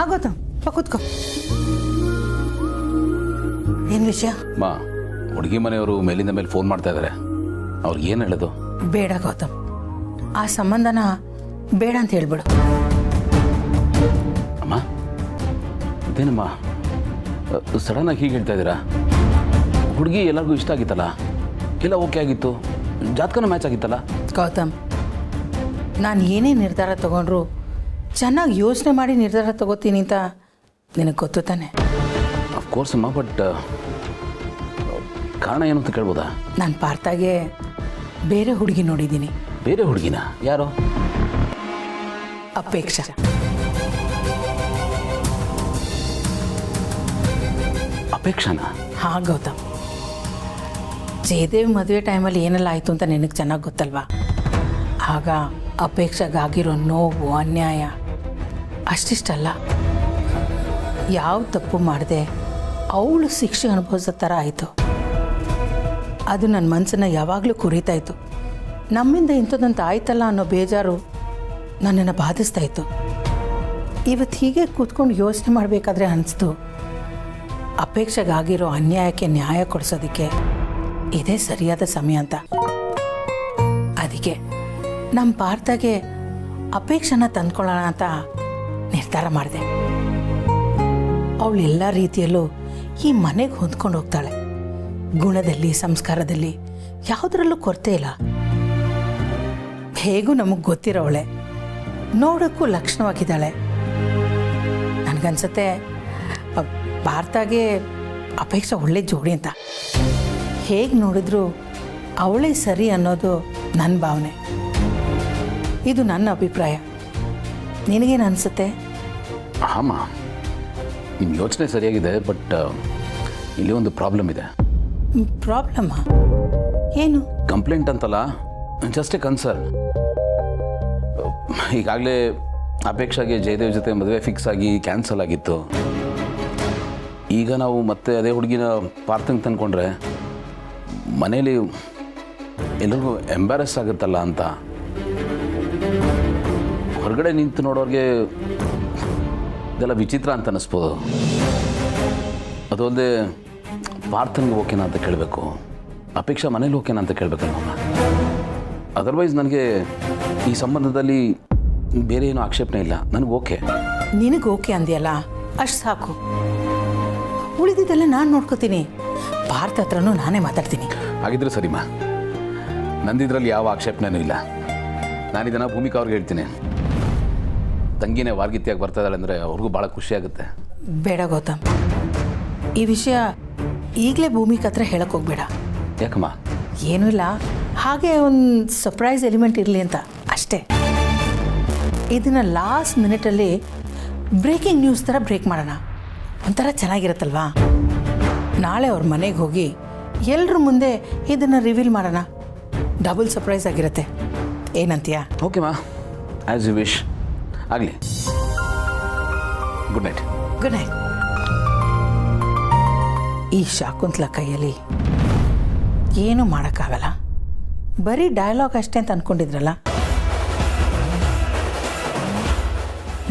ಆಗೋದು ಕೂತ್ಕೋ. ಏನು ವಿಷಯ? ಮಾ, ಹುಡುಗಿ ಮನೆಯವರು ಮೇಲಿಂದ ಮೇಲೆ ಫೋನ್ ಮಾಡ್ತಾ ಇದ್ದಾರೆ. ಅವ್ರಿಗೆ ಏನು ಹೇಳೋದು? ಬೇಡ ಗೌತಮ್, ಆ ಸಂಬಂಧನ ಬೇಡ ಅಂತ ಹೇಳ್ಬಿಡು. ಅಮ್ಮ, ಇದೇನಮ್ಮ ಸಡನ್ ಆಗಿ ಹೀಗೆ ಹೇಳ್ತಾ ಇದ್ದೀರಾ? ಹುಡುಗಿ ಎಲ್ಲರಿಗೂ ಇಷ್ಟ ಆಗಿತ್ತಲ್ಲ, ಎಲ್ಲ ಓಕೆ ಆಗಿತ್ತು, ಜಾತಕನೂ ಮ್ಯಾಚ್ ಆಗಿತ್ತಲ್ಲ. ಗೌತಮ್, ನಾನು ಏನೇ ನಿರ್ಧಾರ ತಗೊಂಡ್ರು ಚೆನ್ನಾಗಿ ಯೋಚನೆ ಮಾಡಿ ನಿರ್ಧಾರ ತಗೋತೀನಿ ಅಂತ ನಿನಗೆ ಗೊತ್ತು ತಾನೆ? ಅಫ್ಕೋರ್ಸ್ ಅಮ್ಮ, ಬಟ್ ಕಾರಣ ಏನು ಅಂತ ಕೇಳ್ಬೋದಾ? ನಾನು ಪಾರ್ಥಾಗೆ ಬೇರೆ ಹುಡುಗಿ ನೋಡಿದ್ದೀನಿ. ಬೇರೆ ಹುಡುಗಿನ? ಯಾರು? ಅಪೇಕ್ಷಾ. ಅಪೇಕ್ಷಾನಾ? ಹಾಂ ಗೌತಮ್, ಜಯದೇವ್ ಮದುವೆ ಟೈಮಲ್ಲಿ ಏನೆಲ್ಲ ಆಯಿತು ಅಂತ ನಿನಗೆ ಚೆನ್ನಾಗಿ ಗೊತ್ತಲ್ವಾ? ಆಗ ಅಪೇಕ್ಷೆಗಾಗಿರೋ ನೋವು, ಅನ್ಯಾಯ ಅಷ್ಟಿಷ್ಟಲ್ಲ, ಯಾವ ತಪ್ಪು ಮಾಡದೆ ಅವಳು ಶಿಕ್ಷೆ ಅನುಭವಿಸೋ ಥರ ಆಯಿತು. ಅದು ನನ್ನ ಮನಸ್ಸನ್ನು ಯಾವಾಗಲೂ ಕುರಿತಾಯಿತ್ತು. ನಮ್ಮಿಂದ ಇಂಥದ್ದಂತ ಆಯ್ತಲ್ಲ ಅನ್ನೋ ಬೇಜಾರು ನನ್ನನ್ನು ಬಾಧಿಸ್ತಾಯಿತ್ತು. ಇವತ್ತು ಹೀಗೆ ಕೂತ್ಕೊಂಡು ಯೋಚನೆ ಮಾಡಬೇಕಾದ್ರೆ ಅನಿಸ್ತು, ಅಪೇಕ್ಷೆಗಾಗಿರೋ ಅನ್ಯಾಯಕ್ಕೆ ನ್ಯಾಯ ಕೊಡಿಸೋದಕ್ಕೆ ಇದೇ ಸರಿಯಾದ ಸಮಯ ಅಂತ. ಅದಕ್ಕೆ ನಮ್ಮ ಪಾರ್ಥಗೆ ಅಪೇಕ್ಷೆನ ತಂದ್ಕೊಳ್ಳೋಣ ಅಂತ ನಿರ್ಧಾರ ಮಾಡಿದೆ. ಅವಳು ಎಲ್ಲ ರೀತಿಯಲ್ಲೂ ಈ ಮನೆಗೆ ಹೊಂದ್ಕೊಂಡು ಹೋಗ್ತಾಳೆ. ಗುಣದಲ್ಲಿ, ಸಂಸ್ಕಾರದಲ್ಲಿ ಯಾವುದರಲ್ಲೂ ಕೊರತೆ ಇಲ್ಲ. ಹೇಗೂ ನಮಗೆ ಗೊತ್ತಿರೋವಳೆ, ನೋಡೋಕ್ಕೂ ಲಕ್ಷಣವಾಗಿದ್ದಾಳೆ. ನನಗನ್ಸುತ್ತೆ ಪಾರ್ಥಗೆ ಅಪೇಕ್ಷೆ ಒಳ್ಳೆ ಜೋಡಿ ಅಂತ. ಹೇಗೆ ನೋಡಿದ್ರು ಅವಳೇ ಸರಿ ಅನ್ನೋದು ನನ್ನ ಭಾವನೆ. ಇದು ನನ್ನ ಅಭಿಪ್ರಾಯ. ನಿನಗೇನು ಅನಿಸುತ್ತೆ? ಹಾಂ, ನಿಮ್ಮ ಯೋಚನೆ ಸರಿಯಾಗಿದೆ, ಬಟ್ ಇಲ್ಲಿ ಒಂದು ಪ್ರಾಬ್ಲಮ್ ಇದೆ. ಪ್ರಾಬ್ಲಮ್ಮಾ? ಏನು? ಕಂಪ್ಲೇಂಟ್ ಅಂತಲ್ಲ, ಜಸ್ಟ್ ಎ ಕನ್ಸರ್ನ್. ಈಗಾಗಲೇ ಅಪೇಕ್ಷಾಗೆ ಜಯದೇವ್ ಜೊತೆ ಮದುವೆ ಫಿಕ್ಸ್ ಆಗಿ ಕ್ಯಾನ್ಸಲ್ ಆಗಿತ್ತು. ಈಗ ನಾವು ಮತ್ತೆ ಅದೇ ಹುಡುಗಿನ ಪಾರ್ಥಂಗೆ ತಂದ್ಕೊಂಡ್ರೆ ಮನೇಲಿ ಎಲ್ರಿಗೂ ಎಂಬ್ಯಾರಸ್ ಆಗುತ್ತಲ್ಲ ಅಂತ. ಹೊರಗಡೆ ನಿಂತು ನೋಡೋರಿಗೆ ಇದೆಲ್ಲ ವಿಚಿತ್ರ ಅಂತ ಅನ್ನಿಸ್ಬೋದು. ಅದು ಅಲ್ಲದೆ ಪಾರ್ಥನ್ಗೆ ಓಕೆನಾ ಅಂತ ಕೇಳಬೇಕು, ಅಪೇಕ್ಷಾ ಮನೇಲಿ ಓಕೆನಾ ಅಂತ ಕೇಳಬೇಕಲ್ಲ. ಅದರ್ವೈಸ್ ನನಗೆ ಈ ಸಂಬಂಧದಲ್ಲಿ ಬೇರೆ ಏನೂ ಆಕ್ಷೇಪಣೆ ಇಲ್ಲ, ನನಗೆ ಓಕೆ. ನಿನಗೆ ಓಕೆ ಅಂದ್ಯಲ್ಲ, ಅಷ್ಟು ಸಾಕು. ಉಳಿದಿದ್ದೆಲ್ಲ ನಾನು ನೋಡ್ಕೋತೀನಿ. ಪಾರ್ಥ ಹತ್ರನೂ ನಾನೇ ಮಾತಾಡ್ತೀನಿ. ಹಾಗಿದ್ರೆ ಸರಿಮಾ, ನಂದಿದ್ರಲ್ಲಿ ಯಾವ ಆಕ್ಷೇಪಣೆನೂ ಇಲ್ಲ. ನಾನಿದನ್ನು ಭೂಮಿಕಾ ಅವ್ರಿಗೆ ಹೇಳ್ತೀನಿ. ತಂಗಿನೇ ವಾರ್ಗಿತ್ಯಾಗಿ ಬರ್ತಾ ಇದ್ದಾಳೆ ಅಂದರೆ ಅವ್ರಿಗೂ ಭಾಳ ಖುಷಿಯಾಗುತ್ತೆ. ಬೇಡ ಗೌತಮ್, ಈ ವಿಷಯ ಈಗಲೇ ಭೂಮಿಕಾ ಹತ್ರ ಹೇಳಕ್ಕೆ ಹೋಗ್ಬೇಡ. ಯಾಕಮ್ಮ? ಏನೂ ಇಲ್ಲ, ಹಾಗೆ ಒಂದು ಸರ್ಪ್ರೈಸ್ ಎಲಿಮೆಂಟ್ ಇರಲಿ ಅಂತ ಅಷ್ಟೇ. ಇದನ್ನು ಲಾಸ್ಟ್ ಮಿನಿಟಲ್ಲಿ ಬ್ರೇಕಿಂಗ್ ನ್ಯೂಸ್ ಥರ ಬ್ರೇಕ್ ಮಾಡೋಣ, ಒಂಥರ ಚೆನ್ನಾಗಿರುತ್ತಲ್ವಾ? ನಾಳೆ ಅವ್ರ ಮನೆಗೆ ಹೋಗಿ ಎಲ್ಲರ ಮುಂದೆ ಇದನ್ನು ರಿವೀಲ್ ಮಾಡೋಣ. ಡಬಲ್ ಸರ್ಪ್ರೈಸ್ ಆಗಿರುತ್ತೆ. ಏನಂತೀಯ? ಓಕೆಮಾ, ಆ್ಯಸ್ ಯು ವಿಶ್. ಆಗಲಿ. Good night. Good night. ಈ ಶಾಕುಂತಲ ಕೈಯಲ್ಲಿ ಏನೂ ಮಾಡೋಕ್ಕಾಗಲ್ಲ, ಬರೀ ಡೈಲಾಗ್ ಅಷ್ಟೇ ಅಂತ ಅಂದ್ಕೊಂಡಿದ್ರಲ್ಲ.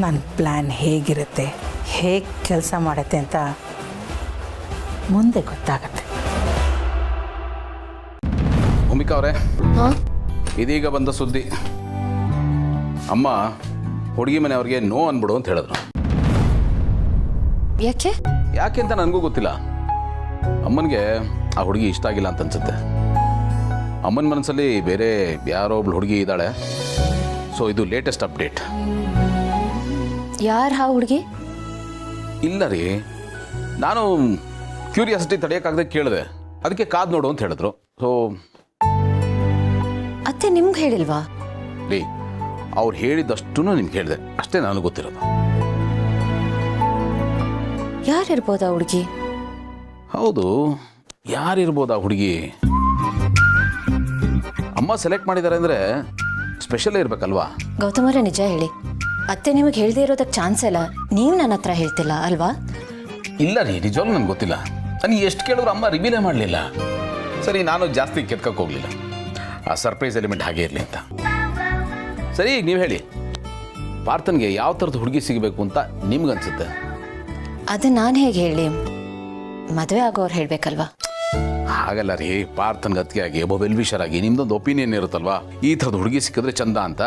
ನನ್ನ ಪ್ಲ್ಯಾನ್ ಹೇಗಿರುತ್ತೆ, ಹೇಗೆ ಕೆಲಸ ಮಾಡುತ್ತೆ ಅಂತ ಮುಂದೆ ಗೊತ್ತಾಗತ್ತೆ. ಭೂಮಿಕಾ ಅವರೇ, ಇದೀಗ ಬಂದ ಸುದ್ದಿ. ಅಮ್ಮ ಹುಡುಗಿ ಮನೆಯವ್ರಿಗೆ ನೋ ಅನ್ಬಿಡು ಅಂತ ಹೇಳಿದ್ರು. ಯಾಕೆ ಅಂತ ನನಗೂ ಗೊತ್ತಿಲ್ಲ. ಅಮ್ಮನಿಗೆ ಆ ಹುಡುಗಿ ಇಷ್ಟ ಆಗಿಲ್ಲ ಅಂತ ಅನ್ಸುತ್ತೆ. ಅಮ್ಮನ ಮನಸ್ಸಲ್ಲಿ ಬೇರೆ ಯಾರೋ ಒಬ್ಳು ಹುಡುಗಿ ಇದ್ದಾಳೆ. ಸೊ ಇದು ಲೇಟೆಸ್ಟ್ ಅಪ್ಡೇಟ್. ಯಾರು ಆ ಹುಡುಗಿ? ಇಲ್ಲ ರೀ, ನಾನು ಕ್ಯೂರಿಯಾಸಿಟಿ ತಡೆಯೋಕ್ಕಾಗದೆ ಕೇಳಿದೆ, ಅದಕ್ಕೆ ಕಾದು ನೋಡು ಅಂತ ಹೇಳಿದ್ರು. ಸೊ ಅತ್ತೆ ನಿಮ್ಗೆ ಹೇಳಿಲ್ವಾ? ರೀ, ಅವ್ರು ಹೇಳಿದಷ್ಟು ನಿಮ್ಗೆ ಹೇಳಿದೆ ಅಷ್ಟೇ ನನಗೆ ಗೊತ್ತಿರೋದು. ಯಾರಿರ್ಬೋದಾ ಹುಡುಗಿ? ಹೌದು, ಯಾರಿರ್ಬೋದು ಆ ಹುಡುಗಿ? ಅಮ್ಮ ಸೆಲೆಕ್ಟ್ ಮಾಡಿದ್ದಾರೆ ಅಂದರೆ ಸ್ಪೆಷಲ್ ಇರಬೇಕಲ್ವಾ? ಗೌತಮರೇ, ನಿಜ ಹೇಳಿ, ಅತ್ತೆ ನಿಮಗೆ ಹೇಳದೇ ಇರೋದಕ್ಕೆ ಚಾನ್ಸ್ ಇಲ್ಲ. ನೀವು ನನ್ನ ಹತ್ರ ಹೇಳ್ತಿಲ್ಲ ಅಲ್ವಾ? ಇಲ್ಲ ರೀ, ನಿಜವಾಗ್ಲೂ ನನಗೆ ಗೊತ್ತಿಲ್ಲ. ನನಗೆ ಎಷ್ಟು ಕೇಳಿದ್ರು ಅಮ್ಮ ರಿವೀಲೇ ಮಾಡಲಿಲ್ಲ. ಸರಿ, ನಾನು ಜಾಸ್ತಿ ಕೆತ್ಕಕ್ಕೆ ಹೋಗಲಿಲ್ಲ, ಆ ಸರ್ಪ್ರೈಸ್ ಎಲಿಮೆಂಟ್ ಹಾಗೆ ಇರಲಿ ಅಂತ. ಸರಿ, ಈಗ ನೀವು ಹೇಳಿ, ಪಾರ್ಥನ್ಗೆ ಯಾವ ಥರದ ಹುಡುಗಿ ಸಿಗಬೇಕು ಅಂತ ನಿಮ್ಗನ್ಸುತ್ತೆ? ಅದು ನಾನು ಹೇಗೆ ಹೇಳಿ, ಮದುವೆ ಆಗೋರು ಹೇಳ್ಬೇಕಲ್ವಾ? ಹಾಗಲ್ಲ ರೀ, ಪಾರ್ಥನ್ಗೆ ಅತ್ತಿಗೆಯಾಗಿ ಒಬ್ಬ ವೆಲ್ವಿಷರಾಗಿ ನಿಮ್ದೊಂದು ಒಪಿನಿಯನ್ ಇರುತ್ತಲ್ವಾ, ಈ ಥರದ ಹುಡುಗಿ ಸಿಕ್ಕಿದ್ರೆ ಚಂದ ಅಂತ.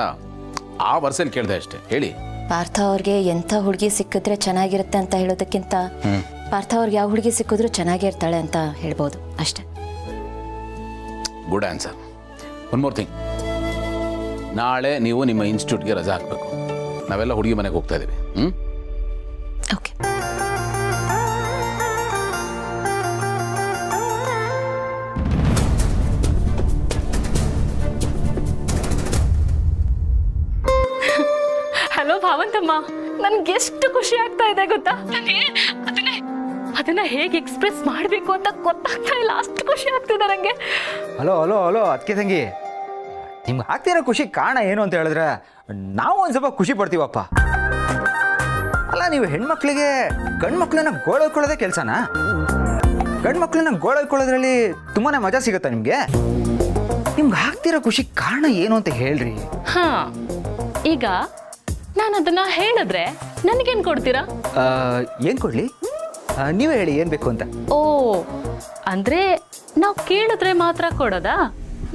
ಆ ವರ್ಷನ್ ಕೇಳಿದೆ ಅಷ್ಟೇ. ಹೇಳಿ. ಪಾರ್ಥ ಅವ್ರಿಗೆ ಎಂಥ ಹುಡುಗಿ ಸಿಕ್ಕಿದ್ರೆ ಚೆನ್ನಾಗಿರುತ್ತೆ ಅಂತ ಹೇಳೋದಕ್ಕಿಂತ ಪಾರ್ಥ ಅವ್ರಿಗೆ ಯಾವ ಹುಡುಗಿ ಸಿಕ್ಕಿದ್ರು ಚೆನ್ನಾಗಿರ್ತಾಳೆ ಅಂತ ಹೇಳ್ಬೋದು ಅಷ್ಟೇ. Good answer. One more thing, ನಾಳೆ ನೀವು ನಿಮ್ಮ ಇನ್ಸ್ಟಿಟ್ಯೂಟ್ಗೆ ರಜೆ ಹಾಕಬೇಕು. ನಾವೆಲ್ಲ ಹುಡುಗಿ ಮನೆಗೆ ಹೋಗ್ತಾ ಇದ್ದೀವಿ. ಓಕೆ. ಹಲೋ ಭಾವಂತಮ್ಮ, ನನ್ಗೆ ಎಷ್ಟು ಖುಷಿ ಆಗ್ತಾ ಇದೆ ಗೊತ್ತಾ? ಅದನ್ನ ಹೇಗೆ ಎಕ್ಸ್ಪ್ರೆಸ್ ಮಾಡಬೇಕು ಅಂತ ಗೊತ್ತಾಗ್ತಾ ಇಲ್ಲ, ಅಷ್ಟು ಖುಷಿ ಆಗ್ತಿದೆ ನನಗೆ. ಹಲೋ ಹಲೋ ಹಲೋ ಅದಕ್ಕೆ ತಂಗಿ, ನಿಮ್ಗೆ ಆಗ್ತಿರೋ ಖುಷಿ ಕಾರಣ ಏನು ಅಂತ ಹೇಳಿದ್ರೆ ನಾವು ಒಂದು ಸ್ವಲ್ಪ ಖುಷಿ ಪಡ್ತೀವಪ್ಪ. ಅಲ್ಲ, ನೀವು ಹೆಣ್ಮಕ್ಳಿಗೆ ಗಂಡು ಮಕ್ಳನ್ನ ಗೋಳೊಯ್ಕೊಳ್ಳೋದೇ ಕೆಲಸನಾ? ಗಂಡು ಮಕ್ಳನ್ನ ಗೋಳೊಯ್ಕೊಳ್ಳೋದ್ರಲ್ಲಿ ತುಂಬಾ ಮಜಾ ಸಿಗುತ್ತಾ ನಿಮಗೆ? ನಿಮ್ಗೆ ಆಗ್ತಿರೋ ಖುಷಿ ಕಾರಣ ಏನು ಅಂತ ಹೇಳ್ರಿ. ಹಾ, ಈಗ ನಾನು ಅದನ್ನ ಹೇಳಿದ್ರೆ ನನಗೇನು ಕೊಡ್ತೀರಾ? ಏನು ಕೊಡಲಿ? ನೀವೇ ಹೇಳಿ ಏನು ಬೇಕು ಅಂತ. ಓ, ಅಂದ್ರೆ ನಾವು ಕೇಳಿದ್ರೆ ಮಾತ್ರ ಕೊಡೋದಾ?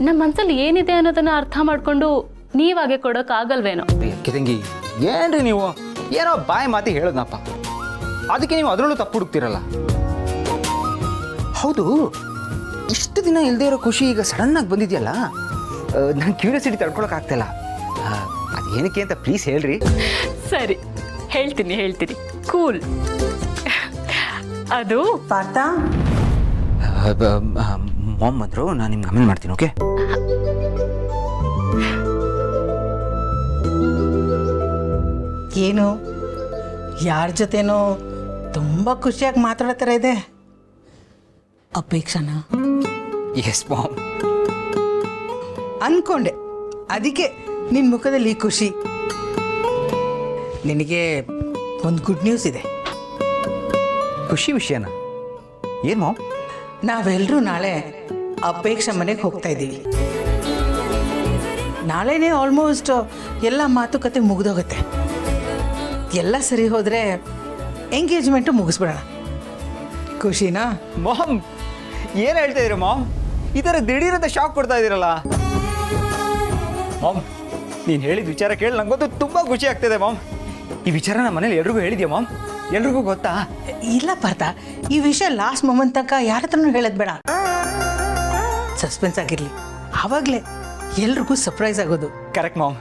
ನಮ್ಮ ಮನ್ಸಲ್ಲಿ ಏನಿದೆ ಅನ್ನೋದನ್ನ ಅರ್ಥ ಮಾಡ್ಕೊಂಡು ನೀವಾಗೆ ಕೊಡೋಕ್ಕಾಗಲ್ವೇನೋ? ಅದಕ್ಕೆ ತಂಗಿ, ಏನ್ರಿ ನೀವು ಏನೋ ಬಾಯಿ ಮಾತಿ ಹೇಳೋದನಪ್ಪ, ಅದಕ್ಕೆ ನೀವು ಅದರಲ್ಲೂ ತಪ್ಪು ಹುಡುಕ್ತಿರಲ್ಲ. ಹೌದು, ಇಷ್ಟು ದಿನ ಇಲ್ಲದೆ ಇರೋ ಖುಷಿ ಈಗ ಸಡನ್ನಾಗಿ ಬಂದಿದೆಯಲ್ಲ, ನಾನು ಕ್ಯೂರಿಯಾಸಿಟಿ ತಡ್ಕೊಳಕ್ಕಾಗ್ತಿಲ್ಲ. ಅದೇನಕ್ಕೆ ಅಂತ ಪ್ಲೀಸ್ ಹೇಳ್ರಿ. ಸರಿ, ಹೇಳ್ತೀನಿ. ಕೂಲ್. ಅದು ಪಾರ್ಥ, ಮಾಮ್ ಬಂದರು, ನಾನು ನಿಮ್ಗೆ ಆಮೇಲೆ ಮಾಡ್ತೀನಿ. ಓಕೆ? ಏನು ಯಾರ ಜೊತೆನೋ ತುಂಬ ಖುಷಿಯಾಗಿ ಮಾತಾಡೋ ಥರ ಇದೆ. ಅಪೇಕ್ಷಾನ? Yes ma'am. ಅನ್ಕೊಂಡೆ, ಅದಕ್ಕೆ ನಿನ್ನ ಮುಖದಲ್ಲಿ ಈ ಖುಷಿ. ನಿನಗೆ ಒಂದು ಗುಡ್ ನ್ಯೂಸ್ ಇದೆ. ಖುಷಿ ವಿಷಯನ? ಏನು ಮಾಮ್? ನಾವೆಲ್ಲರೂ ನಾಳೆ ಅಪೇಕ್ಷಾ ಮನೆಗೆ ಹೋಗ್ತಾ ಇದ್ದೀವಿ. ನಾಳೆನೇ ಆಲ್ಮೋಸ್ಟ್ ಎಲ್ಲ ಮಾತುಕತೆ ಮುಗಿದೋಗುತ್ತೆ. ಎಲ್ಲ ಸರಿ ಹೋದರೆ ಎಂಗೇಜ್ಮೆಂಟು ಮುಗಿಸ್ಬಿಡೋಣ. ಖುಷಿನಾ? ಮಾಮ್, ಏನು ಹೇಳ್ತಾ ಇದ್ದೀರಾ ಮಾಮ್? ಈ ಥರ ದಿಢೀರಂತ ಶಾಕ್ ಕೊಡ್ತಾ ಇದ್ದೀರಲ್ಲ. ಮಾಮ್, ನೀನು ಹೇಳಿದ ವಿಚಾರ ಕೇಳಿ ನಂಗೊತ್ತು ತುಂಬ ಖುಷಿ ಆಗ್ತಿದೆ ಮಾಮ್. ಈ ವಿಚಾರ ನಮ್ಮ ಮನೇಲಿ ಎಲ್ರಿಗೂ ಹೇಳಿದ್ಯಾ ಮಾಮ್? ಎಲ್ರಿಗೂ ಗೊತ್ತಾ? ಇಲ್ಲ ಪಾರ್ಥ, ಈ ವಿಷಯ ಲಾಸ್ಟ್ ಮೊಮೆಂಟ್ ತನಕ ಯಾರ ಹತ್ರನೂ ಹೇಳೋದು ಬೇಡ. ಸಸ್ಪೆನ್ಸ್ ಆಗಿರಲಿ, ಆವಾಗಲೇ ಎಲ್ರಿಗೂ ಸರ್ಪ್ರೈಸ್ ಆಗೋದು. ಕರೆಕ್ಟ್ ಮಾಮ್,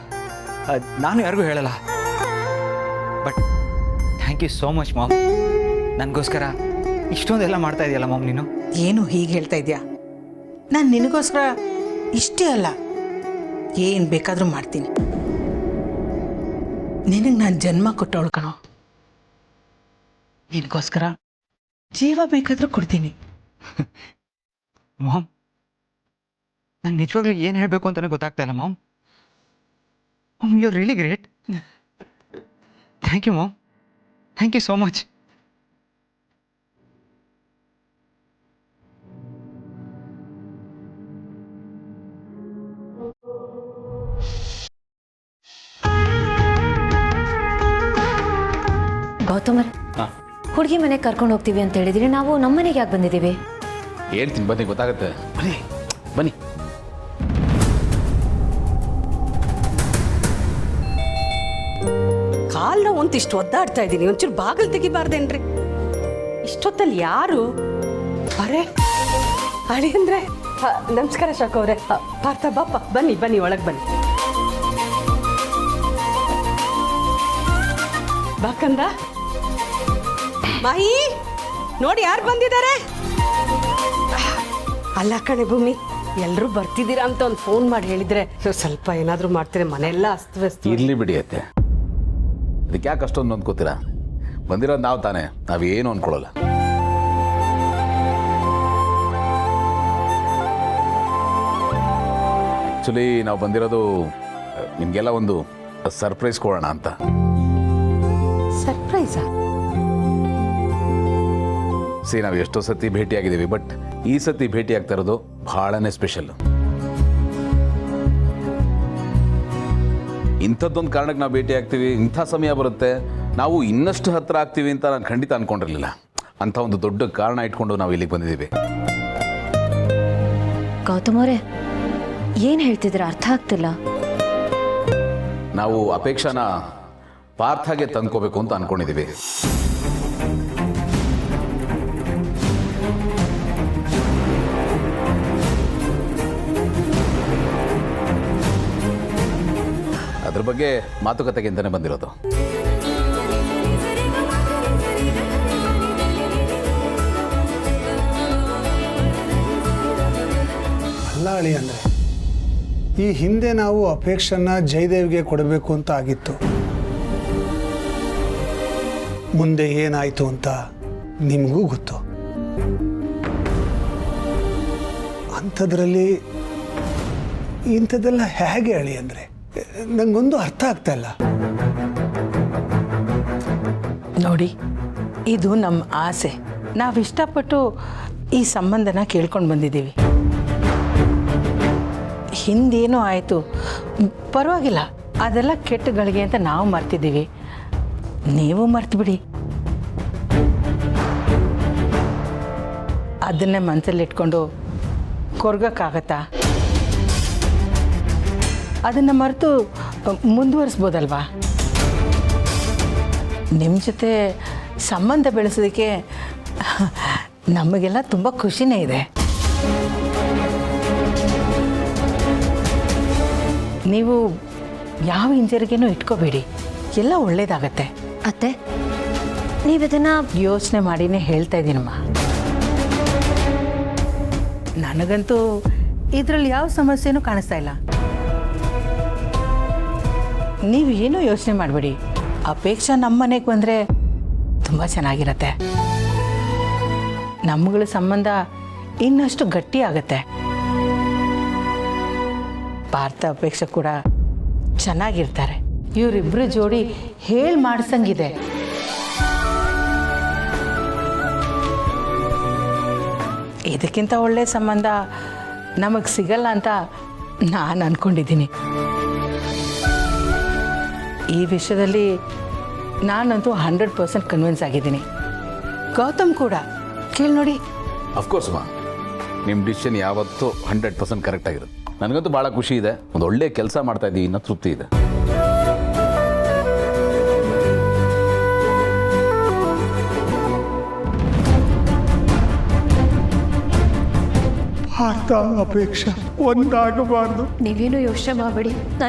ನಾನು ಯಾರಿಗೂ ಹೇಳಲ್ಲ. But thank you so much mom. ನನಗೋಸ್ಕರ ಇಷ್ಟೊಂದೆಲ್ಲ ಮಾಡ್ತಾ ಇದೆಯಲ್ಲ ಮಾಮ್ ನೀನು. ಏನು ಹೀಗೆ ಹೇಳ್ತಾ ಇದೆಯಾ? ನಾನು ನಿನಗೋಸ್ಕರ ಇಷ್ಟೇ ಅಲ್ಲ, ಏನು ಬೇಕಾದರೂ ಮಾಡ್ತೀನಿ. ನಿನಗೆ ನಾನು ಜನ್ಮ ಕೊಟ್ಟವಳು ಕಣೋ. ನಿನಗೋಸ್ಕರ ಜೀವ ಬೇಕಾದರೂ ಕೊಡ್ತೀನಿ. ಮಾಮ್, ನಂಗೆ ನಿಜವಾಗ್ಲೂ ಏನು ಹೇಳಬೇಕು ಅಂತಲೇ ಗೊತ್ತಾಗ್ತಾ ಇಲ್ಲ ma'am. Ma'am, you are really great. Thank you ma'am, thank you so much. ಗೌತಮರ್, ಹುಡುಗಿ ಮನೆಗೆ ಕರ್ಕೊಂಡು ಹೋಗ್ತೀವಿ ಅಂತ ಹೇಳಿದ್ರಿ, ನಾವು ನಮ್ಮ ಮನೆಗೆ ಯಾಕೆ ಬಂದಿದ್ದೀವಿ? ಹೇಳ್ತೀನಿ ಬನ್ನಿ, ಗೊತ್ತಾಗುತ್ತೆ. ಬನ್ನಿ. ಕಾಲ್ ನೋವು ಅಂತ ಇಷ್ಟು ಒದ್ದಾಡ್ತಾ ಇದ್ದೀನಿ, ಒಂಚೂರು ಬಾಗಿಲು ತೆಗಿಬಾರ್ದೇನ್ರಿ? ಇಷ್ಟೊತ್ತಲ್ಲಿ ಯಾರು? ಅರೆ ಅಳಿ ಅಂದ್ರೆ ನಮಸ್ಕಾರ ಶಾಖ ಅವರೇ. ಪಾರ್ಥ ಬಾಪ, ಬನ್ನಿ ಒಳಗೆ ಬನ್ನಿ. ಬಾಕಂದ ಮಾಹಿ, ನೋಡಿ ಯಾರು ಬಂದಿದ್ದಾರೆ. ಅಲ್ಲ ಕಣೆ ಭೂಮಿ, ಎಲ್ಲರೂ ಬರ್ತಿದ್ದೀರಾ ಅಂತ ಒಂದು ಫೋನ್ ಮಾಡಿ ಹೇಳಿದ್ರೆ ಸ್ವಲ್ಪ ಏನಾದರೂ ಮಾಡ್ತೀರಾ? ಮನೆಯೆಲ್ಲ ಅಸ್ತವ್ಯಸ್ತ. ಇರ್ಲಿ ಬಿಡಿ ಅತ್ತೆ, ಅದಕ್ಕೆ ಯಾಕೆ ಅಷ್ಟೊಂದು ಅಂದ್ಕೋತೀರಾ? ಬಂದಿರೋದು ನಾವು ತಾನೇ, ನಾವೇನು ಅಂದ್ಕೊಳ್ಳಲ್ಲ. ಆ್ಯಕ್ಚುಲಿ ನಾವು ಬಂದಿರೋದು ನಿಮಗೆಲ್ಲ ಒಂದು ಸರ್ಪ್ರೈಸ್ ಕೊಡೋಣ ಅಂತ. ಸರ್ಪ್ರೈಸಾ? ನಾವು ಎಷ್ಟೋ ಸತಿ ಭೇಟಿಯಾಗಿದ್ದೀವಿ, ಬಟ್ ಈ ಸತಿ ಭೇಟಿ ಆಗ್ತಾ ಇರೋದು ಬಹಳನೇ ಸ್ಪೆಷಲ್. ಇಂಥದ್ದೊಂದು ಕಾರಣಕ್ಕೆ ನಾವು ಭೇಟಿ ಆಗ್ತೀವಿ, ಇಂಥ ಸಮಯ ಬರುತ್ತೆ, ನಾವು ಇನ್ನಷ್ಟು ಹತ್ತಿರ ಆಗ್ತೀವಿ ಅಂತ ನಾನು ಖಂಡಿತ ಅಂದ್ಕೊಂಡಿರಲಿಲ್ಲ. ಅಂಥ ಒಂದು ದೊಡ್ಡ ಕಾರಣ ಇಟ್ಕೊಂಡು ನಾವು ಇಲ್ಲಿಗೆ ಬಂದಿದ್ದೀವಿ. ಗೌತಮ್ ಅವರೇ, ಏನು ಹೇಳ್ತಿದ್ರೆ ಅರ್ಥ ಆಗ್ತಿಲ್ಲ. ನಾವು ಅಪೇಕ್ಷಾನ ಪಾರ್ಥಗೆ ತಂದ್ಕೋಬೇಕು ಅಂತ ಅಂದ್ಕೊಂಡಿದ್ದೀವಿ. ಅದ್ರ ಬಗ್ಗೆ ಮಾತುಕತೆಗೆ ಅಂತಲೇ ಬಂದಿರೋದು. ಅಲ್ಲ ಅಳಿ ಅಂದರೆ ಈ ಹಿಂದೆ ನಾವು ಅಪೇಕ್ಷೆನ ಜಯದೇವ್ಗೆ ಕೊಡಬೇಕು ಅಂತ ಆಗಿತ್ತು. ಮುಂದೆ ಏನಾಯಿತು ಅಂತ ನಿಮಗೂ ಗೊತ್ತು. ಅಂಥದ್ರಲ್ಲಿ ಇಂಥದ್ದೆಲ್ಲ ಹೇಗೆ ಅಳಿ ಅಂದರೆ ನಂಗೊಂದು ಅರ್ಥ ಆಗ್ತಾ ಇಲ್ಲ. ನೋಡಿ, ಇದು ನಮ್ಮ ಆಸೆ. ನಾವು ಇಷ್ಟಪಟ್ಟು ಈ ಸಂಬಂಧನ ಕೇಳ್ಕೊಂಡು ಬಂದಿದ್ದೀವಿ. ಹಿಂದೇನೋ ಆಯಿತು, ಪರವಾಗಿಲ್ಲ, ಅದೆಲ್ಲ ಕೆಟ್ಟಗಳಿಗೆ ಅಂತ ನಾವು ಮರ್ತಿದ್ದೀವಿ. ನೀವು ಮರ್ತ್ಬಿಡಿ. ಅದನ್ನೇ ಮನಸ್ಸಲ್ಲಿಟ್ಕೊಂಡು ಕೊರ್ಗಕ್ಕಾಗತ್ತಾ? ಅದನ್ನು ಮರೆತು ಮುಂದುವರಿಸ್ಬೋದಲ್ವಾ? ನಿಮ್ಮ ಜೊತೆ ಸಂಬಂಧ ಬೆಳೆಸೋದಕ್ಕೆ ನಮಗೆಲ್ಲ ತುಂಬ ಖುಷಿನೇ ಇದೆ. ನೀವು ಯಾವ ಹಿಂಜರಿಗೆನೂ ಇಟ್ಕೋಬೇಡಿ, ಎಲ್ಲ ಒಳ್ಳೇದಾಗತ್ತೆ. ಅತ್ತೆ, ನೀವಿದನ್ನು ಯೋಚನೆ ಮಾಡಿನೇ ಹೇಳ್ತಾ ಇದ್ದೀನಮ್ಮ. ನನಗಂತೂ ಇದರಲ್ಲಿ ಯಾವ ಸಮಸ್ಯೆನೂ ಕಾಣಿಸ್ತಾ ಇಲ್ಲ. ನೀವು ಏನೂ ಯೋಚನೆ ಮಾಡಬೇಡಿ. ಅಪೇಕ್ಷಾ ನಮ್ಮ ಮನೆಗೆ ಬಂದರೆ ತುಂಬ ಚೆನ್ನಾಗಿರತ್ತೆ. ನಮ್ಮಗಳ ಸಂಬಂಧ ಇನ್ನಷ್ಟು ಗಟ್ಟಿ ಆಗತ್ತೆ. ಪಾರ್ಥ ಅಪೇಕ್ಷೆ ಕೂಡ ಚೆನ್ನಾಗಿರ್ತಾರೆ. ಇವರಿಬ್ಬರು ಜೋಡಿ ಹೇಳಿ ಮಾಡಿಸಂಗಿದೆ. ಇದಕ್ಕಿಂತ ಒಳ್ಳೆಯ ಸಂಬಂಧ ನಮಗೆ ಸಿಗಲ್ಲ ಅಂತ ನಾನು ಅಂದ್ಕೊಂಡಿದ್ದೀನಿ. ಈ ವಿಷಯದಲ್ಲಿ ನಾನಂತೂ 100% ಕನ್ವಿನ್ಸ್ ಆಗಿದ್ದೀನಿ. ಗೌತಮ್ ಕೂಡ ಕೇಳಿ ನೋಡಿ. ಅಫ್ಕೋರ್ಸ್ ಮಾ, ನಿಮ್ಮ ಡಿಸಿಷನ್ ಯಾವತ್ತೂ 100% ಕರೆಕ್ಟ್ ಆಗಿರುತ್ತೆ. ನನಗಂತೂ ಭಾಳ ಖುಷಿ ಇದೆ. ಒಂದು ಒಳ್ಳೆ ಕೆಲಸ ಮಾಡ್ತಾ ಇದ್ದೀವಿ ಅನ್ನೋ ತೃಪ್ತಿ ಇದೆ. ಪಾರ್ಥ ಅಪೇಕ್ಷೆ ಒಂದಾಗಬಾರ್ದು. ನೀವೇನು ಯೋಚನೆ ಮಾಡಬೇಡಿ,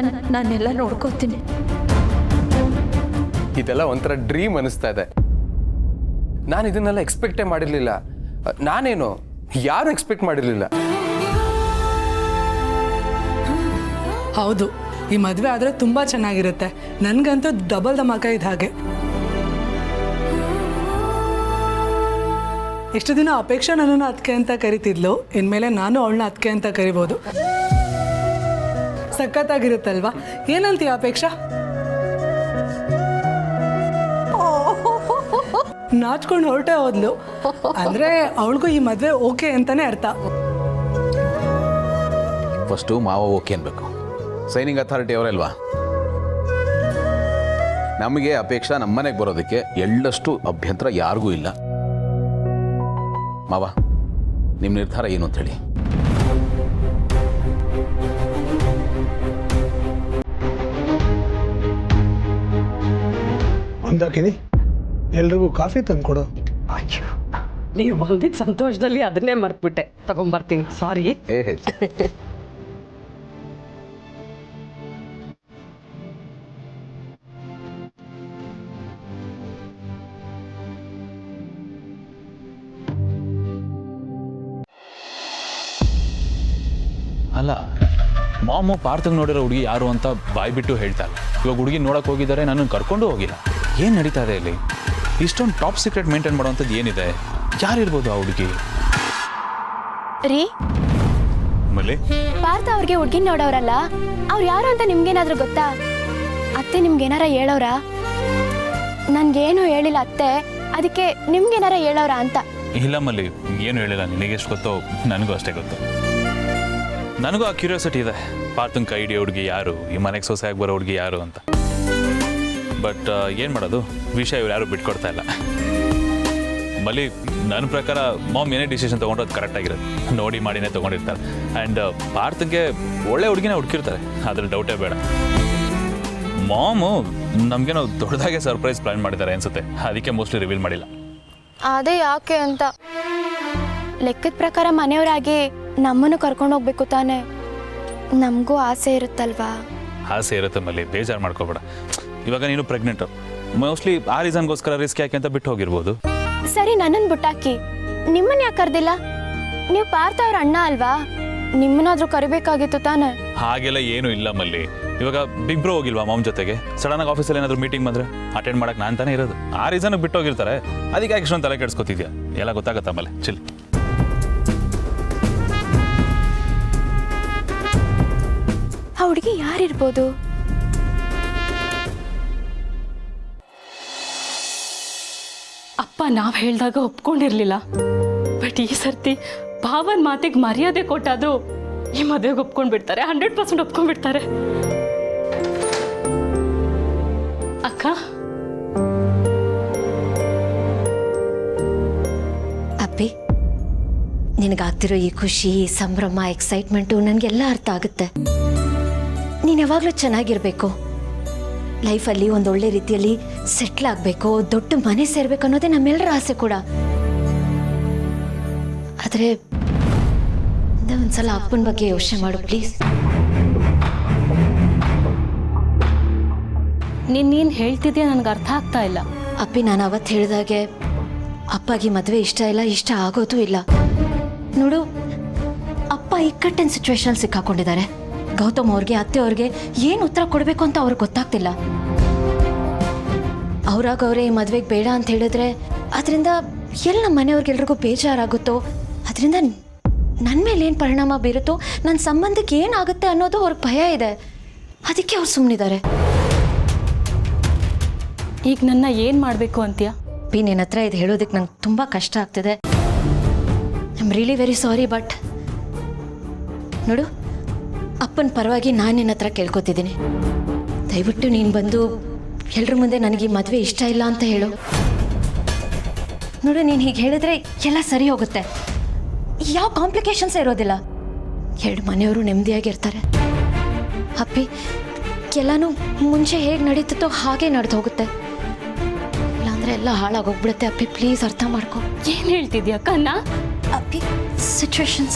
ನಾನೆಲ್ಲ ನೋಡ್ಕೋತೀನಿ. ಇದೆಲ್ಲ ಒಂಥರ ಡ್ರೀಮ್ ಅನಿಸ್ತಾ ಇದೆ. ನಾನು ಇದನ್ನೆಲ್ಲ ಎಕ್ಸ್ಪೆಕ್ಟೇ ಮಾಡಿರಲಿಲ್ಲ. ನಾನೇನು ಯಾರು ಎಕ್ಸ್ಪೆಕ್ಟ್ ಮಾಡಿರಲಿಲ್ಲ. ಹೌದು, ಈ ಮದುವೆ ಆದರೆ ತುಂಬ ಚೆನ್ನಾಗಿರುತ್ತೆ. ನನಗಂತೂ ಡಬಲ್ ಧಮಾಕ ಇದ್ದ ಹಾಗೆ. ಎಷ್ಟು ದಿನ ಅಪೇಕ್ಷಾ ನನ್ನನ್ನು ಅದಕ್ಕೆ ಅಂತ ಕರಿತಿದ್ಲು, ಇನ್ಮೇಲೆ ನಾನು ಅವಳನ್ನ ಅದಕ್ಕೆ ಅಂತ ಕರಿಬೋದು. ಸಖತ್ತಾಗಿರುತ್ತಲ್ವಾ? ಏನಂತೀಯ ಅಪೇಕ್ಷಾ? ನಾಚ್ಕೊಂಡು ಹೊರಟೆ ಹೋದ್ಲು. ಅಂದರೆ ಅವಳಿಗೂ ಈ ಮದುವೆ ಓಕೆ ಅಂತಾನೆ ಅರ್ಥ. ಫಸ್ಟು ಮಾವ ಓಕೆ ಅನ್ಬೇಕು. ಸೈನಿಂಗ್ ಅಥಾರಿಟಿ ಅವರಲ್ವಾ? ನಮಗೆ ಅಪೇಕ್ಷಾ ನಮ್ಮನೆಗೆ ಬರೋದಕ್ಕೆ ಎಳ್ಳಷ್ಟು ಅಭ್ಯಂತರ ಯಾರಿಗೂ ಇಲ್ಲ. ಮಾವ, ನಿಮ್ಮ ನಿರ್ಧಾರ ಏನು ಅಂತ ಹೇಳಿ. ಒಂದಾಕಿನಿ, ಎಲ್ರಿಗೂ ಕಾಫಿ ತಂದು ಕೊಡು. ನೀವು ಬಂದಿದ್ದ ಸಂತೋಷದಲ್ಲಿ ಅದನ್ನೇ ಮರ್ತ್ಬಿಟ್ಟೆ. ತಗೊಂಬರ್ತೀನಿ, ಸಾರಿ. ಅಲ್ಲ, ಮಾಮು ಪಾರ್ಥಂಗೆ ನೋಡಿರೋ ಹುಡುಗಿ ಯಾರು ಅಂತ ಬಾಯ್ಬಿಟ್ಟು ಹೇಳ್ತಾರೆ. ಇವಾಗ ಹುಡುಗಿ ನೋಡಕ್ಕೆ ಹೋಗಿದ್ದಾರೆ, ನನ್ನನ್ನು ಕರ್ಕೊಂಡು ಹೋಗಿಲ್ಲ. ಏನು ನಡೀತಾ ಇದೆ ಇಲ್ಲಿ? ಇಷ್ಟೊಂದು ಟಾಪ್ ಸೀಕ್ರೆಟ್ ಮೇಂಟೈನ್ ಮಾಡೋವಂಥದ್ದು ಏನಿದೆ? ಯಾರಿರ್ಬೋದು ಆ ಹುಡುಗಿ? ರೀ ಮಲ್ಲಿ, ಪಾರ್ಥ ಅವ್ರಿಗೆ ಹುಡ್ಗಿ ನೋಡೋರಲ್ಲ, ಅವ್ರು ಯಾರು ಅಂತ ನಿಮ್ಗೇನಾದ್ರೂ ಗೊತ್ತಾ? ಅತ್ತೆ ನಿಮ್ಗೇನಾರ ಹೇಳೋರ? ನನ್ಗೇನು ಹೇಳಿಲ್ಲ ಅತ್ತೆ, ಅದಕ್ಕೆ ನಿಮ್ಗೇನಾರ ಹೇಳೋರ ಅಂತ. ಇಲ್ಲ ಮಲ್ಲಿ, ಏನು ಹೇಳಿಲ್ಲ. ನಿನಗೆಷ್ಟು ಗೊತ್ತೋ ನನಗೂ ಅಷ್ಟೇ ಗೊತ್ತು. ನನಗೂ ಆ ಕ್ಯೂರಿಯಾಸಿಟಿ ಇದೆ, ಪಾರ್ಥನ್ ಕೈ ಹಿಡಿಯೋ ಹುಡುಗಿ ಯಾರು, ಈ ಮನೆಗೆ ಸೊಸೆಯಾಗಿ ಬರೋ ಹುಡುಗಿ ಯಾರು ಅಂತ. ಬಟ್ ಏನು ಮಾಡೋದು, ವಿಷಯ ಇವ್ರು ಯಾರು ಬಿಟ್ಕೊಡ್ತಾ ಇಲ್ಲ. ಮಲ್ಲಿ ನನ್ನ ಪ್ರಕಾರ ಮಾಮ್ ಏನೇ ಡಿಸಿಷನ್ ತೊಗೊಂಡ್ರೆ ಅದು ಕರೆಕ್ಟಾಗಿರೋದು, ನೋಡಿ ಮಾಡಿನೇ ತೊಗೊಂಡಿರ್ತಾರೆ. ಆ್ಯಂಡ್ ಪಾರ್ಥನ್ಗೆ ಒಳ್ಳೆ ಹುಡುಗಿನೇ ಹುಡುಕಿರ್ತಾರೆ, ಅದ್ರಲ್ಲಿ ಡೌಟೇ ಬೇಡ. ಮಾಮು ನಮಗೇನೋ ದೊಡ್ಡದಾಗೆ ಸರ್ಪ್ರೈಸ್ ಪ್ಲಾನ್ ಮಾಡಿದ್ದಾರೆ ಅನ್ಸುತ್ತೆ, ಅದಕ್ಕೆ ಮೋಸ್ಟ್ಲಿ ರಿವೀಲ್ ಮಾಡಿಲ್ಲ. ಅದೇ ಯಾಕೆ ಅಂತ ಲೆಕ್ಕದ ಪ್ರಕಾರ ಮನೆಯವರಾಗಿ ನಮ್ಮನ್ನು ಕರ್ಕೊಂಡು ಹೋಗ್ಬೇಕು ತಾನೆ, ನಮಗೂ ಆಸೆ ಇರುತ್ತಲ್ವಾ. ಆಸೆ ಇರುತ್ತೆ ಮಲ್ಲಿ, ಬೇಜಾರು ಮಾಡ್ಕೋಬೇಡ. ಇವಾಗ ನೀನು ಪ್ರೆಗ್ನೆಂಟು, ಮೋಸ್ಟ್ಲಿ ಆ ರೀಸನ್ಗೋಸ್ಕರ ರಿಸ್ಕ್ ಯಾಕೆ ಅಂತ ಬಿಟ್ಟು ಹೋಗಿರ್ಬೋದು. ಸರಿ, ನನ್ನನ್ನು ಬಿಟ್ಟಾಕಿ, ನಿಮ್ಮನ್ನ ಯಾಕೆ ಕರ್ದಿಲ್ಲ? ನೀವು ಪಾರ್ಥ ಅವ್ರ ಅಣ್ಣ ಅಲ್ವಾ, ನಿಮ್ಮನ್ನಾದ್ರೂ ಕರಿಬೇಕಾಗಿತ್ತು ತಾನೆ. ಹಾಗೆಲ್ಲ ಏನೂ ಇಲ್ಲ ಮಲ್ಲಿ. ಇವಾಗ ಬಿಗ್ ಬ್ರೋ ಹೋಗಿಲ್ವಾ ಮಾಮ್ ಜೊತೆಗೆ, ಸಡನ್ನಾಗಿ ಆಫೀಸಲ್ಲಿ ಏನಾದರೂ ಮೀಟಿಂಗ್ ಬಂದರೆ ಅಟೆಂಡ್ ಮಾಡಕ್ಕೆ ನಾನು ತಾನೇ ಇರೋದು. ಆ ರೀಸನ್ ಬಿಟ್ಟು ಹೋಗಿರ್ತಾರೆ, ಅದಕ್ಕೆ ಯಾಕೆ ಇಷ್ಟೊಂದು ತಲೆ ಕೆಡ್ಸ್ಕೊತಿದ್ಯಾ? ಎಲ್ಲ ಗೊತ್ತಾಗತ್ತ ಆಮೇಲೆ, ಚಿಲ್. ಆ ಹುಡುಗಿ ಯಾರಿರ್ಬೋದು? ಅಪ್ಪ ನಾವು ಹೇಳಿದಾಗ ಒಪ್ಕೊಂಡಿರ್ಲಿಲ್ಲ, ಬಟ್ ಈ ಸರ್ತಿ ಭಾವನ್ ಮಾತಿಗೆ ಮರ್ಯಾದೆ ಕೊಟ್ಟಾದ್ರು ಈ ಮದುವೆಗೆ ಒಪ್ಕೊಂಡ್ಬಿಡ್ತಾರೆ, 100% ಒಪ್ಕೊಂಡ್ಬಿಡ್ತಾರೆ. ಅಕ್ಕ, ಅಪ್ಪಿ, ನಿನಗಾಗ್ತಿರೋ ಈ ಖುಷಿ, ಸಂಭ್ರಮ, ಎಕ್ಸೈಟ್ಮೆಂಟು ನನಗೆಲ್ಲ ಅರ್ಥ ಆಗುತ್ತೆ. ನೀನು ಯಾವಾಗಲೂ ಚೆನ್ನಾಗಿರಬೇಕು, ಲೈಫಲ್ಲಿ ಒಂದೊಳ್ಳೆ ರೀತಿಯಲ್ಲಿ ಸೆಟ್ಲ್ ಆಗಬೇಕು, ದೊಡ್ಡ ಮನೆ ಸೇರಬೇಕು ಅನ್ನೋದೇ ನಮ್ಮೆಲ್ಲರ ಆಸೆ ಕೂಡ. ಆದರೆ ಒಂದ್ಸಲ ಅಪ್ಪನ ಬಗ್ಗೆ ಯೋಚನೆ ಮಾಡು ಪ್ಲೀಸ್. ನೀನು ಹೇಳ್ತಿದ್ಯಾ ನನಗೆ ಅರ್ಥ ಆಗ್ತಾ ಇಲ್ಲ. ಅಪ್ಪಿ, ನಾನು ಅವತ್ತು ಹೇಳಿದಾಗೆ ಅಪ್ಪಗೆ ಮದುವೆ ಇಷ್ಟ ಇಲ್ಲ, ಇಷ್ಟ ಆಗೋದು ಇಲ್ಲ. ನೋಡು, ಅಪ್ಪ ಇಕ್ಕಟ್ಟಿನ ಸಿಚುವೇಶನ್ ಸಿಕ್ಕಾಕೊಂಡಿದ್ದಾರೆ. ಗೌತಮ್ ಅವ್ರಿಗೆ, ಅತ್ತೆ ಅವ್ರಿಗೆ ಏನು ಉತ್ತರ ಕೊಡಬೇಕು ಅಂತ ಅವ್ರಿಗೆ ಗೊತ್ತಾಗ್ತಿಲ್ಲ. ಅವ್ರಾಗವ್ರೆ ಈ ಮದುವೆಗೆ ಬೇಡ ಅಂತ ಹೇಳಿದ್ರೆ ಅದರಿಂದ ಎಲ್ಲ ಮನೆಯವ್ರಿಗೆಲ್ರಿಗೂ ಬೇಜಾರಾಗುತ್ತೋ, ಅದರಿಂದ ನನ್ನ ಮೇಲೆ ಏನು ಪರಿಣಾಮ ಬೀರುತ್ತೋ, ನನ್ನ ಸಂಬಂಧಕ್ಕೆ ಏನಾಗುತ್ತೆ ಅನ್ನೋದು ಅವ್ರಿಗೆ ಭಯ ಇದೆ. ಅದಕ್ಕೆ ಅವ್ರು ಸುಮ್ಮನಿದ್ದಾರೆ. ಈಗ ನನ್ನ ಏನು ಮಾಡಬೇಕು ಅಂತೀಯ? ನಿನ್ನ ಹತ್ರ ಇದು ಹೇಳೋದಕ್ಕೆ ನಂಗೆ ತುಂಬ ಕಷ್ಟ ಆಗ್ತಿದೆ. I am really very sorry. But ನೋಡು, ಅಪ್ಪನ ಪರವಾಗಿ ನಾನು ನಿನ್ನ ಹತ್ರ ಕೇಳ್ಕೊತಿದ್ದೀನಿ, ದಯವಿಟ್ಟು ನೀನು ಬಂದು ಎಲ್ಲರ ಮುಂದೆ ನನಗೆ ಈ ಮದುವೆ ಇಷ್ಟ ಇಲ್ಲ ಅಂತ ಹೇಳು. ನೋಡು, ನೀನು ಹೀಗೆ ಹೇಳಿದ್ರೆ ಎಲ್ಲ ಸರಿ ಹೋಗುತ್ತೆ, ಯಾವ ಕಾಂಪ್ಲಿಕೇಶನ್ಸ್ ಇರೋದಿಲ್ಲ, ಎರಡು ಮನೆಯವರು ನೆಮ್ಮದಿಯಾಗಿರ್ತಾರೆ. ಅಪ್ಪಿ, ಎಲ್ಲನೂ ಮುಂಚೆ ಹೇಗೆ ನಡೀತಿತ್ತೋ ಹಾಗೆ ನಡೆದು ಹೋಗುತ್ತೆ, ಇಲ್ಲಾಂದ್ರೆ ಎಲ್ಲ ಹಾಳಾಗೋಗ್ಬಿಡುತ್ತೆ. ಅಪ್ಪಿ ಪ್ಲೀಸ್ ಅರ್ಥ ಮಾಡ್ಕೊ. ಏನು ಹೇಳ್ತಿದ್ಯಾ ಕಣ್ಣ? ಅಪ್ಪಿ,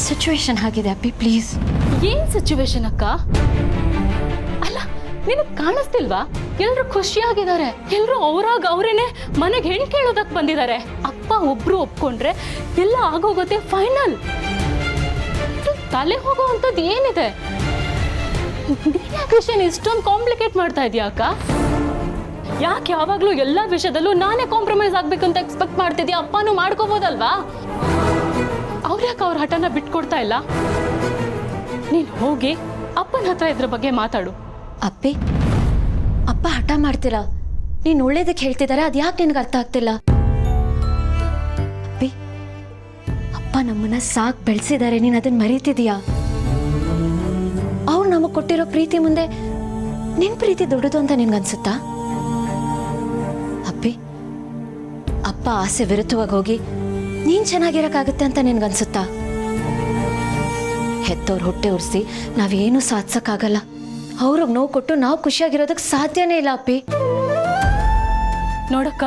ಸಿಚುವೇಶನ್ ಆಗಿದೆ ಅಪ್ಪಿ, ಪ್ಲೀಸ್. ಏನು ಸಿಚುವೇಶನ್ ಅಕ್ಕ? ಅಲ್ಲ, ನಿನಗೆ ಕಾಣಿಸ್ತಿಲ್ವಾ? ಎಲ್ಲರೂ ಖುಷಿಯಾಗಿದ್ದಾರೆ, ಎಲ್ಲರೂ ಅವರಾಗ ಅವರೇನೆ ಮನೆಗೆ ಹೆಣ್ಣು ಕೇಳೋದಕ್ಕೆ ಬಂದಿದ್ದಾರೆ. ಅಪ್ಪ ಒಬ್ರು ಒಪ್ಕೊಂಡ್ರೆ ಎಲ್ಲ ಆಗೋಗುತ್ತೆ, ಫೈನಲ್. ತಲೆ ಹೋಗೋವಂಥದ್ದು ಏನಿದೆ? ವಿಷಯ ಇಷ್ಟೊಂದು ಕಾಂಪ್ಲಿಕೇಟ್ ಮಾಡ್ತಾ ಇದೆಯಾ ಅಕ್ಕ? ಯಾಕೆ ಯಾವಾಗಲೂ ಎಲ್ಲ ವಿಷಯದಲ್ಲೂ ನಾನೇ ಕಾಂಪ್ರಮೈಸ್ ಆಗ್ಬೇಕಂತ ಎಕ್ಸ್ಪೆಕ್ಟ್ ಮಾಡ್ತಿದ್ಯಾ? ಅಪ್ಪನೂ ಮಾಡ್ಕೋಬೋದಲ್ವಾ? ಅವ್ರ್ಯಾಕೆ ಅವ್ರ ಹಠನ ಬಿಟ್ಕೊಡ್ತಾ ಇಲ್ಲ? ನೀನು ಹೋಗಿ ಅಪ್ಪನ ಹತ್ರ ಇದ್ರ ಬಗ್ಗೆ ಮಾತಾಡು. ಅಪ್ಪಿ, ಅಪ್ಪ ಹಠ ಮಾಡ್ತೀರಾ? ನೀನು ಒಳ್ಳೇದಕ್ಕೆ ಹೇಳ್ತಿದ್ದಾರೆ, ಅದು ಯಾಕೆ ನಿನಗೆ ಅರ್ಥ ಆಗ್ತಿಲ್ಲ? ಅಪ್ಪಿ, ಅಪ್ಪ ನಮ್ಮನ್ನ ಸಾಕು ಬೆಳೆಸಿದ್ದಾರೆ, ನೀನು ಅದನ್ನ ಮರೀತಿದೀಯಾ? ಅವ್ರು ನಮಗೆ ಕೊಟ್ಟಿರೋ ಪ್ರೀತಿ ಮುಂದೆ ನಿನ್ನ ಪ್ರೀತಿ ದೊಡ್ಡದು ಅಂತ ನಿನ್ಗನ್ಸುತ್ತಾ? ಅಪ್ಪಿ, ಅಪ್ಪ ಆಸೆ ವಿರುದ್ಧವಾಗಿ ಹೋಗಿ ನೀನು ಚೆನ್ನಾಗಿರೋಕ್ಕಾಗುತ್ತೆ ಅಂತ ನಿನ್ಗನ್ಸುತ್ತಾ? ಹೆತ್ತವ್ರು ಹೊಟ್ಟೆ ಉರಿಸಿ ನಾವೇನು ಸಾಧಿಸೋಕ್ಕಾಗಲ್ಲ. ಅವ್ರಿಗೆ ನೋವು ಕೊಟ್ಟು ನಾವು ಖುಷಿಯಾಗಿರೋದಕ್ಕೆ ಸಾಧ್ಯನೇ ಇಲ್ಲ ಅಪ್ಪಿ. ನೋಡಕ್ಕ,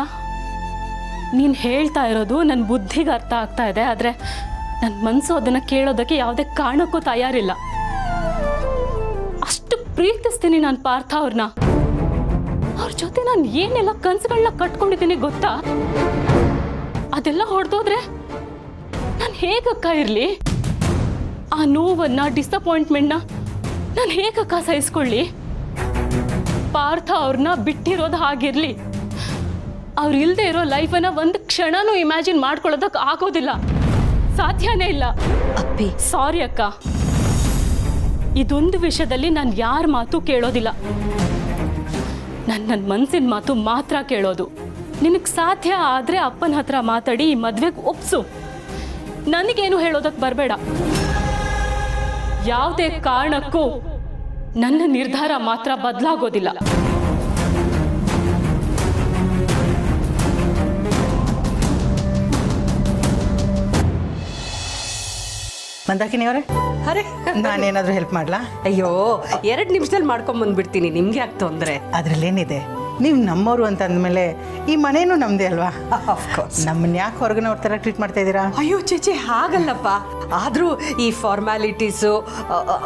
ನೀನು ಹೇಳ್ತಾ ಇರೋದು ನನ್ನ ಬುದ್ಧಿಗೆ ಅರ್ಥ ಆಗ್ತಾ ಇದೆ, ಆದರೆ ನನ್ನ ಮನಸ್ಸು ಅದನ್ನು ಕೇಳೋದಕ್ಕೆ ಯಾವುದೇ ಕಾರಣಕ್ಕೂ ತಯಾರಿಲ್ಲ. ಅಷ್ಟು ಪ್ರೀತಿಸ್ತೀನಿ ನಾನು ಪಾರ್ಥ ಅವ್ರನ್ನ. ಅವ್ರ ಜೊತೆ ನಾನು ಏನೆಲ್ಲ ಕನಸುಗಳನ್ನ ಕಟ್ಕೊಂಡಿದ್ದೀನಿ ಗೊತ್ತಾ? ಅದೆಲ್ಲ ಹೊಡೆದೋದ್ರೆ ನಾನು ಹೇಗಕ್ಕ ಇರಲಿ? ಆ ನೋವನ್ನು, ಡಿಸಪಾಯಿಂಟ್ಮೆಂಟ್ನ ನಾನು ಹೇಗಕ್ಕ ಸಹಿಸ್ಕೊಳ್ಳಿ? ಪಾರ್ಥ ಅವ್ರನ್ನ ಬಿಟ್ಟಿರೋದು ಹಾಗಿರ್ಲಿ, ಅವ್ರು ಇಲ್ಲದೆ ಇರೋ ಲೈಫನ್ನು ಒಂದು ಕ್ಷಣನೂ ಇಮ್ಯಾಜಿನ್ ಮಾಡ್ಕೊಳ್ಳೋದಕ್ಕೆ ಆಗೋದಿಲ್ಲ, ಸಾಧ್ಯನೇ ಇಲ್ಲ. ಅಪ್ಪಿ, ಸಾರಿ ಅಕ್ಕ, ಇದೊಂದು ವಿಷಯದಲ್ಲಿ ನಾನು ಯಾರ ಮಾತು ಕೇಳೋದಿಲ್ಲ. ನನ್ನ ಮನಸ್ಸಿನ ಮಾತು ಮಾತ್ರ ಕೇಳೋದು. ನಿನಗೆ ಸಾಧ್ಯ ಆದರೆ ಅಪ್ಪನ ಹತ್ರ ಮಾತಾಡಿ ಈ ಮದುವೆಗೆ ಒಪ್ಸು, ನನಗೇನು ಹೇಳೋದಕ್ಕೆ ಬರಬೇಡ. ಯಾವುದೇ ಕಾರಣಕ್ಕೂ ನನ್ನ ನಿರ್ಧಾರ ಮಾತ್ರ ಬದಲಾಗೋದಿಲ್ಲ. ಮಂದಾಕಿನಿ ಅವರೇ, ಅರೆ ನಾನೇನಾದರೂ ಹೆಲ್ಪ್ ಮಾಡಲಾ? ಅಯ್ಯೋ 2 ನಿಮಿಷದಲ್ಲಿ ಮಾಡ್ಕೊಂಬಂದ್ಬಿಡ್ತೀನಿ, ನಿಮ್ಗೆ ಯಾಕೆ ತೊಂದರೆ? ಅದರಲ್ಲೇನಿದೆ, ನೀವು ನಮ್ಮವರು ಅಂತ ಅಂದಮೇಲೆ ಈ ಮನೇನೂ ನಮ್ಮದೇ ಅಲ್ವಾ? ನಮ್ಮನ್ನ ಯಾಕೆ ಹೊರಗಿನ ಅವ್ರ ಥರ ಟ್ರೀಟ್ ಮಾಡ್ತಾ ಇದ್ದೀರಾ? ಅಯ್ಯೋ ಚೇಚೆ ಹಾಗಲ್ಲಪ್ಪ, ಆದರೂ ಈ ಫಾರ್ಮ್ಯಾಲಿಟೀಸು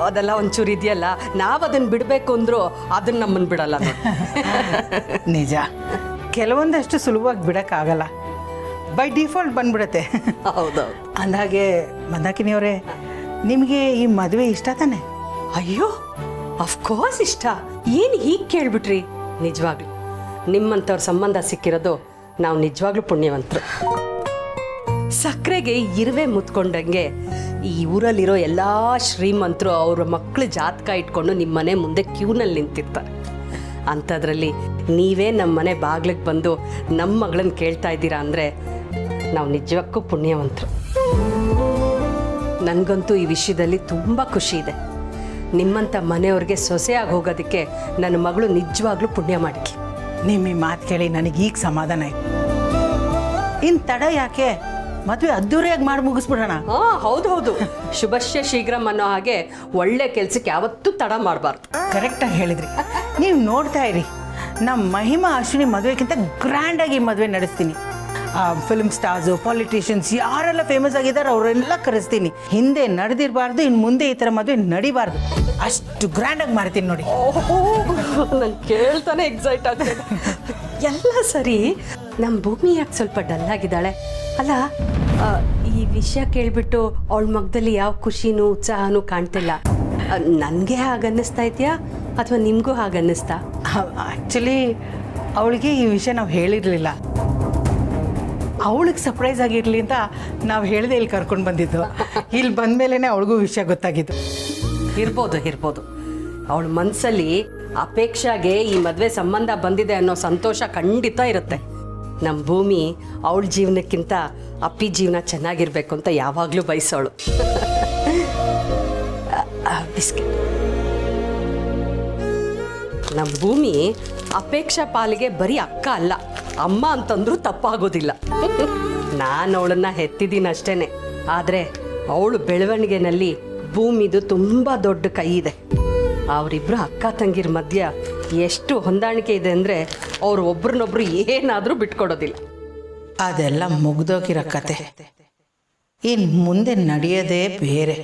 ಅದೆಲ್ಲ ಒಂಚೂರು ಇದೆಯಲ್ಲ, ನಾವು ಅದನ್ನು ಬಿಡಬೇಕು ಅಂದರೂ ಅದನ್ನು ನಮ್ಮನ್ನು ಬಿಡಲ್ಲ ನೋಡಿ. ನಿಜ, ಕೆಲವೊಂದಷ್ಟು ಸುಲಭವಾಗಿ ಬಿಡೋಕ್ಕಾಗಲ್ಲ, ಬೈ ಡಿಫಾಲ್ಟ್ ಬಂದ್ಬಿಡುತ್ತೆ. ಹೌದೌದು. ಅಂದಾಗೆ ಮಂದಾಕಿನಿಯವರೇ, ನಿಮಗೆ ಈ ಮದುವೆ ಇಷ್ಟ ತಾನೆ? ಅಯ್ಯೋ ಅಫ್ಕೋರ್ಸ್ ಇಷ್ಟ. ಏನು ಹೀಗೆ ಕೇಳ್ಬಿಟ್ರಿ? ನಿಜವಾಗ್ಲು ನಿಮ್ಮಂಥವ್ರ ಸಂಬಂಧ ಸಿಕ್ಕಿರೋದು ನಾವು ನಿಜವಾಗ್ಲೂ ಪುಣ್ಯವಂತರು. ಸಕ್ಕರೆಗೆ ಇರುವೆ ಮುತ್ಕೊಂಡಂಗೆ ಈ ಊರಲ್ಲಿರೋ ಎಲ್ಲ ಶ್ರೀಮಂತರು ಅವ್ರ ಮಕ್ಕಳು ಜಾತಕ ಇಟ್ಕೊಂಡು ನಿಮ್ಮ ಮನೆ ಮುಂದೆ ಕ್ಯೂನಲ್ಲಿ ನಿಂತಿರ್ತಾರೆ. ಅಂಥದ್ರಲ್ಲಿ ನೀವೇ ನಮ್ಮ ಮನೆ ಬಾಗ್ಲಿಗೆ ಬಂದು ನಮ್ಮ ಮಗಳನ್ನ ಕೇಳ್ತಾ ಇದ್ದೀರಾ ಅಂದರೆ ನಾವು ನಿಜಕ್ಕೂ ಪುಣ್ಯವಂತರು. ನನಗಂತೂ ಈ ವಿಷಯದಲ್ಲಿ ತುಂಬ ಖುಷಿ ಇದೆ. ನಿಮ್ಮಂಥ ಮನೆಯವ್ರಿಗೆ ಸೊಸೆಯಾಗಿ ಹೋಗೋದಕ್ಕೆ ನನ್ನ ಮಗಳು ನಿಜವಾಗ್ಲೂ ಪುಣ್ಯ ಮಾಡಿದ್ಲಿ. ನಿಮ್ಮ ಈ ಮಾತು ಕೇಳಿ ನನಗೆ ಈಗ ಸಮಾಧಾನ ಆಯ್ತು. ಇನ್ನು ತಡ ಯಾಕೆ, ಮದುವೆ ಅದ್ದೂರಿಯಾಗಿ ಮಾಡಿ ಮುಗಿಸ್ಬಿಡೋಣ. ಹೌದು, ಶುಭಶ್ಯ ಶೀಘ್ರಂ ಅನ್ನೋ ಹಾಗೆ ಒಳ್ಳೆ ಕೆಲ್ಸಕ್ಕೆ ಯಾವತ್ತೂ ತಡ ಮಾಡಬಾರ್ದು. ಕರೆಕ್ಟಾಗಿ ಹೇಳಿದ್ರಿ. ನೀವು ನೋಡ್ತಾ ಇರಿ, ನಮ್ಮ ಮಹಿಮಾ ಅಶ್ವಿನಿ ಮದುವೆಗಿಂತ ಗ್ರ್ಯಾಂಡಾಗಿ ಮದುವೆ ನಡೆಸ್ತೀನಿ. ಫಿಲ್ಮ್ ಸ್ಟಾರ್ಸು, ಪಾಲಿಟಿಷಿಯನ್ಸ್ ಯಾರೆಲ್ಲ ಫೇಮಸ್ ಆಗಿದ್ದಾರೆ ಅವರೆಲ್ಲ ಕರೆಸ್ತೀನಿ. ಹಿಂದೆ ನಡೆದಿರಬಾರ್ದು, ಇನ್ನು ಮುಂದೆ ಈ ಥರ ಮದುವೆ ನಡಿಬಾರ್ದು, ಅಷ್ಟು ಗ್ರ್ಯಾಂಡಾಗಿ ಮಾಡ್ತೀನಿ ನೋಡಿ. ನಾನು ಕೇಳ್ತಾನೆ ಎಕ್ಸೈಟ್ ಆಗ್ತದೆ. ಎಲ್ಲ ಸರಿ, ನಮ್ಮ ಭೂಮಿ ಯಾಕೆ ಸ್ವಲ್ಪ ಡಲ್ ಆಗಿದ್ದಾಳೆ? ಅಲ್ಲ, ಈ ವಿಷಯ ಕೇಳಿಬಿಟ್ಟು ಅವಳ ಮಗದಲ್ಲಿ ಯಾವ ಖುಷಿನೂ ಉತ್ಸಾಹನೂ ಕಾಣ್ತಿಲ್ಲ. ನನಗೆ ಹಾಗನ್ನಿಸ್ತಾ ಇದೆಯಾ ಅಥವಾ ನಿಮಗೂ ಹಾಗನ್ನಿಸ್ತಾ? ಆ್ಯಕ್ಚುಲಿ ಅವಳಿಗೆ ಈ ವಿಷಯ ನಾವು ಹೇಳಿರಲಿಲ್ಲ. ಅವಳಿಗೆ ಸರ್ಪ್ರೈಸ್ ಆಗಿರಲಿ ಅಂತ ನಾವು ಹೇಳಿದೆ ಇಲ್ಲಿ ಕರ್ಕೊಂಡು ಬಂದಿದ್ದು. ಇಲ್ಲಿ ಬಂದ ಮೇಲೇ ಅವಳಿಗೂ ವಿಷಯ ಗೊತ್ತಾಗಿದ್ದು. ಇರ್ಬೋದು. ಅವಳ ಮನಸ್ಸಲ್ಲಿ ಅಪೇಕ್ಷೆಗೆ ಈ ಮದುವೆ ಸಂಬಂಧ ಬಂದಿದೆ ಅನ್ನೋ ಸಂತೋಷ ಖಂಡಿತ ಇರುತ್ತೆ. ನಮ್ಮ ಭೂಮಿ ಅವಳ ಜೀವನಕ್ಕಿಂತ ಅಪ್ಪಿ ಜೀವನ ಚೆನ್ನಾಗಿರ್ಬೇಕು ಅಂತ ಯಾವಾಗಲೂ ಬಯಸೋಳು. ಬಿಸ್ಕೆಟ್. ನಮ್ಮ ಭೂಮಿ ಅಪೇಕ್ಷಾ ಪಾಲಿಗೆ ಬರೀ ಅಕ್ಕ ಅಲ್ಲ, ಅಮ್ಮ ಅಂತಂದ್ರೂ ತಪ್ಪಾಗೋದಿಲ್ಲ. ನಾನು ಅವಳನ್ನ ಹೆತ್ತಿದ್ದೀನಿ ಅಷ್ಟೇನೆ, ಆದರೆ ಅವಳು ಬೆಳವಣಿಗೆನಲ್ಲಿ ಭೂಮಿದು ತುಂಬ ದೊಡ್ಡ ಕೈ ಇದೆ. ಅವರಿಬ್ಬರು ಅಕ್ಕ ತಂಗಿರ ಮಧ್ಯ ಎಷ್ಟು ಹೊಂದಾಣಿಕೆ ಇದೆ ಅಂದರೆ ಅವ್ರು ಒಬ್ರನ್ನೊಬ್ರು ಏನಾದರೂ ಬಿಟ್ಕೊಡೋದಿಲ್ಲ. ಅದೆಲ್ಲ ಮುಗ್ದೋಗಿರೋ ಕತೆ. ಇನ್ನು ಮುಂದೆ ನಡೆಯೋದೇ ಬೇರೆ.